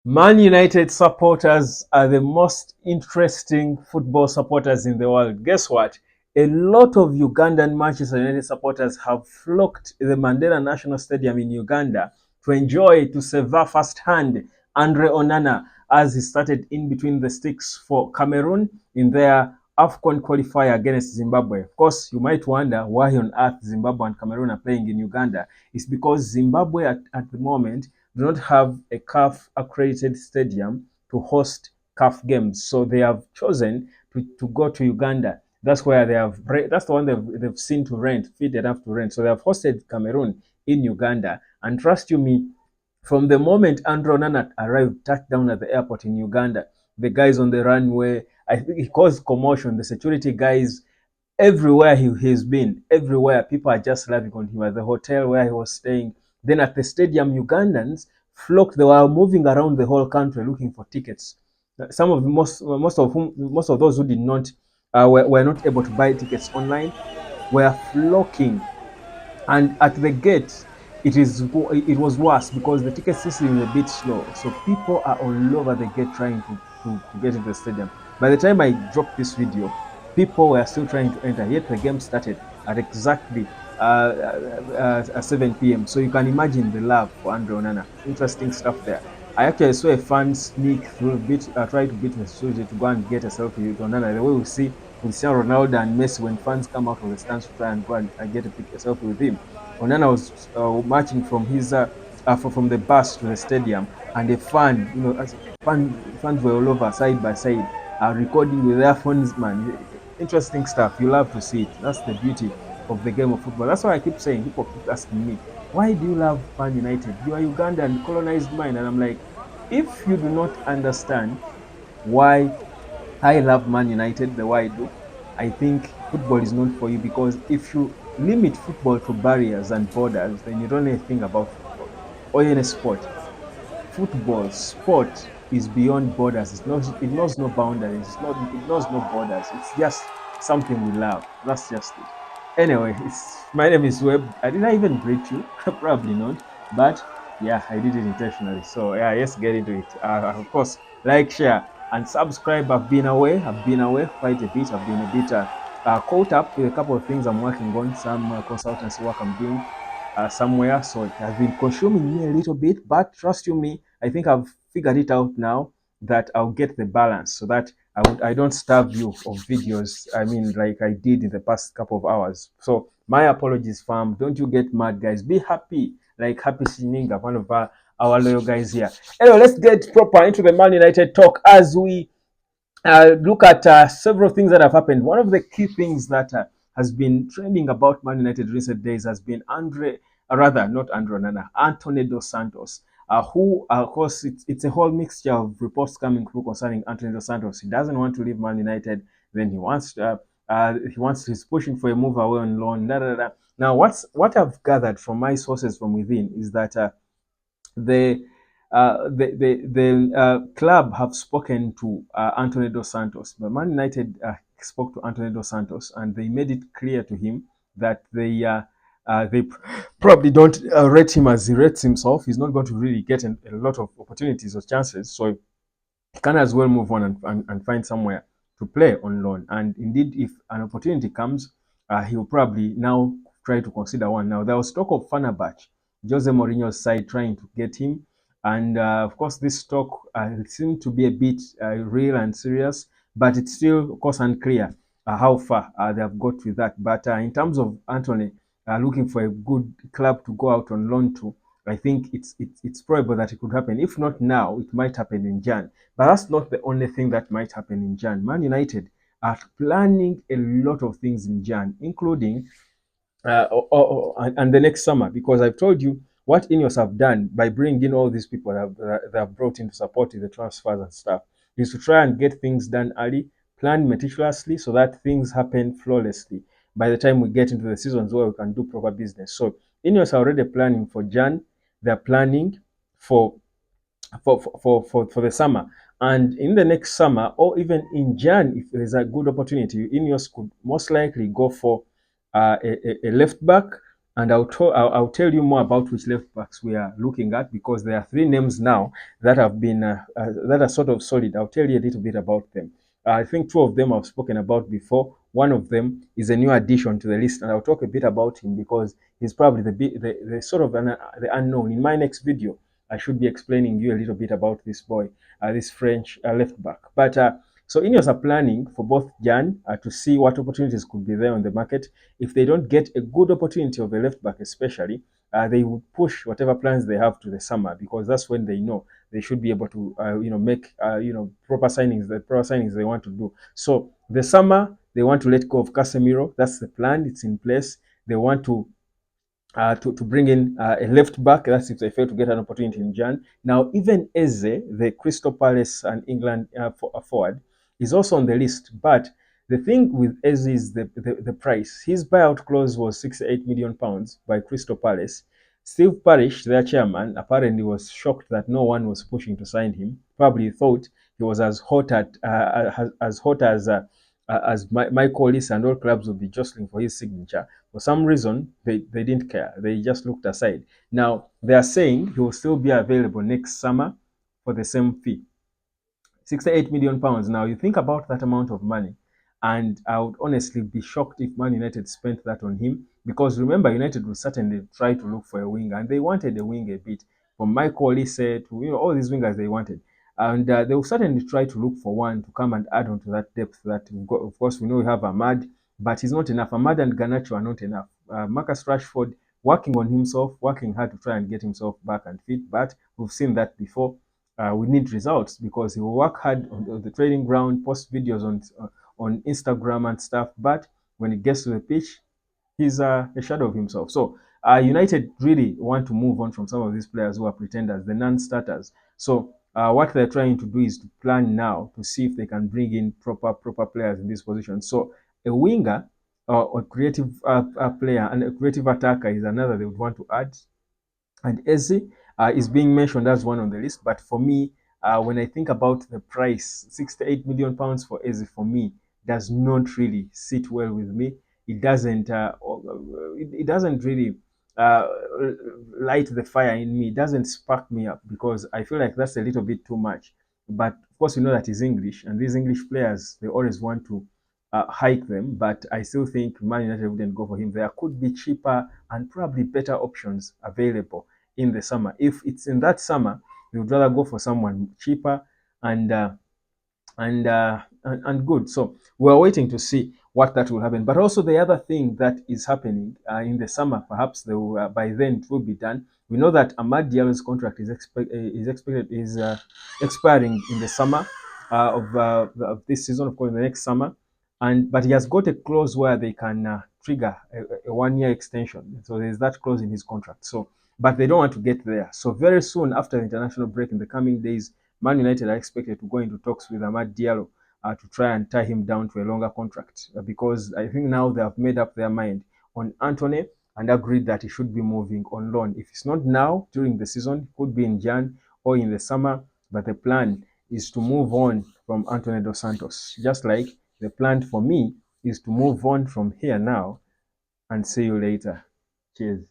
Man United supporters are the most interesting football supporters in the world. Guess what? A lot of Ugandan Manchester United supporters have flocked the Mandela National Stadium in Uganda to enjoy, to savor firsthand Andre Onana as he started in between the sticks for Cameroon in their AFCON qualifier against Zimbabwe. Of course, you might wonder why on earth Zimbabwe and Cameroon are playing in Uganda. It's because Zimbabwe at the moment do not have a CAF accredited stadium to host CAF games. So they have chosen to go to Uganda. That's where that's the one they've seen to rent, fit enough to rent. So they have hosted Cameroon in Uganda. And trust you me, from the moment Andrew Onana arrived, touched down at the airport in Uganda, the guys on the runway, I think he caused commotion. The security guys, everywhere he's been, everywhere, people are just loving on him. At the hotel where he was staying, then at the stadium, Ugandans flocked. They were moving around the whole country looking for tickets. Some of most of those who did not were not able to buy tickets online were flocking, and at the gate it was worse because the ticket system is a bit slow, so people are all over the gate trying to get into the stadium. By the time I dropped this video, people were still trying to enter, yet the game started at exactly 7 p.m. So you can imagine the love for Andre Onana. Interesting stuff there. I actually saw a fan sneak through, try to beat the security to go and get a selfie with Onana. The way we see Cristiano Ronaldo and Messi when fans come out of the stands to try and go and get a selfie with him. Onana was marching from the bus to the stadium, and the fan, fans were all over side by side, recording with their phones. Man, interesting stuff. You love to see it. That's the beauty of the game of football. That's why I keep saying, people keep asking me, why do you love Man United? You are Ugandan, colonized mine. And I'm like, if you do not understand why I love Man United the way I do, I think football is not for you, because if you limit football to barriers and borders, then you don't know anything about football or any sport. Football, sport is beyond borders. It knows no boundaries. It knows no borders. It's just something we love. That's just it. Anyway, my name is Webb. Did I even greet you? Probably not. But yeah, I did it intentionally. So yeah, let's get into it. Of course, like, share, and subscribe. I've been away. Quite a bit. I've been a bit caught up with a couple of things I'm working on. Some consultancy work I'm doing somewhere. So it has been consuming me a little bit. But trust you me, I think I've figured it out now that I'll get the balance so that I don't starve you of videos. I mean, like I did in the past couple of hours. So my apologies, fam. Don't you get mad, guys. Be happy, like Happy Shininga, one of our loyal guys here. Anyway, let's get proper into the Man United talk as we look at several things that have happened. One of the key things that has been trending about Man United recent days has been not Andre Onana, Antony dos Santos, who, of course, it's a whole mixture of reports coming through concerning Antony dos Santos. He doesn't want to leave Man United. Then he's pushing for a move away on loan. Da, da, da. Now, what I've gathered from my sources from within is that the club have spoken to Antony dos Santos. But Man United spoke to Antony dos Santos, and they made it clear to him that they probably don't rate him as he rates himself. He's not going to really get a lot of opportunities or chances, so he can as well move on and find somewhere to play on loan. And indeed, if an opportunity comes, he'll probably now try to consider one. Now, there was talk of Fenerbahce, Jose Mourinho's side, trying to get him. And of course, this talk seemed to be a bit real and serious, but it's still, of course, unclear how far they have got with that. But in terms of Antony looking for a good club to go out on loan to, I think it's probable that it could happen. If not now, it might happen in Jan. But that's not the only thing that might happen in Jan. Man United are planning a lot of things in Jan, including and the next summer, because I've told you what INEOS have done by bringing in all these people that they have brought in to support the transfers and stuff is to try and get things done early, plan meticulously so that things happen flawlessly by the time we get into the seasons where we can do proper business. So INEOS are already planning for Jan. They're planning for for the summer, and in the next summer or even in Jan, if there's a good opportunity, INEOS could most likely go for a left back And I'll tell you more about which left backs we are looking at, because there are three names now that have been that are sort of solid. I'll tell you a little bit about them. I think two of them I've spoken about before. One of them is a new addition to the list, and I'll talk a bit about him because he's probably the sort of the unknown. In my next video, I should be explaining you a little bit about this boy, this French left back. But so INEOS are planning for both Jan to see what opportunities could be there on the market. If they don't get a good opportunity of a left back, especially, they would push whatever plans they have to the summer, because that's when they know they should be able to, make, proper signings, the proper signings they want to do. So the summer they want to let go of Casemiro. That's the plan. It's in place. They want to bring in a left back. That's if they fail to get an opportunity in Jan. Now, even Eze, the Crystal Palace and England forward, is also on the list. But the thing with Eze is the price. His buyout clause was £68 million by Crystal Palace. Steve Parish, their chairman, apparently was shocked that no one was pushing to sign him. Probably thought he was as hot as Michael Olise and all clubs would be jostling for his signature. For some reason, they didn't care. They just looked aside. Now, they are saying he will still be available next summer for the same fee. £68 million. Now, you think about that amount of money, and I would honestly be shocked if Man United spent that on him, because remember, United will certainly try to look for a winger, and they wanted a wing a bit. From Michael Olise to all these wingers they wanted. And they will certainly try to look for one to come and add on to that depth that we've got. Of course, we know we have Ahmad, but he's not enough. Ahmad and Garnacho are not enough. Marcus Rashford working on himself, working hard to try and get himself back and fit, but we've seen that before. We need results, because he will work hard on the training ground, post videos on Instagram and stuff, but when it gets to the pitch, he's a shadow of himself. So United really want to move on from some of these players who are pretenders, the non-starters. So what they're trying to do is to plan now to see if they can bring in proper players in this position. So a winger or a creative player and a creative attacker is another they would want to add. And Eze is being mentioned as one on the list. But for me, when I think about the price, £68 million for Eze, for me, does not really sit well with me. It doesn't. It doesn't really uh, light the fire in me. It doesn't spark me up, because I feel like that's a little bit too much. But of course, we know that he's English, and these English players, they always want to hike them. But I still think Man United wouldn't go for him. There could be cheaper and probably better options available in the summer. If it's in that summer, we would rather go for someone cheaper and and good. So we're waiting to see what that will happen. But also the other thing that is happening in the summer, perhaps they will, by then it will be done. We know that Amad Diallo's contract is expiring in the summer of this season, of course, the next summer. But he has got a clause where they can trigger a 1 year extension. So there's that clause in his contract. So, but they don't want to get there. So very soon after the international break, in the coming days, Man United are expected to go into talks with Amad Diallo to try and tie him down to a longer contract, because I think now they have made up their mind on Antony and agreed that he should be moving on loan. If it's not now during the season, it could be in Jan or in the summer, but the plan is to move on from Antony dos Santos, just like the plan for me is to move on from here now and see you later. Cheers.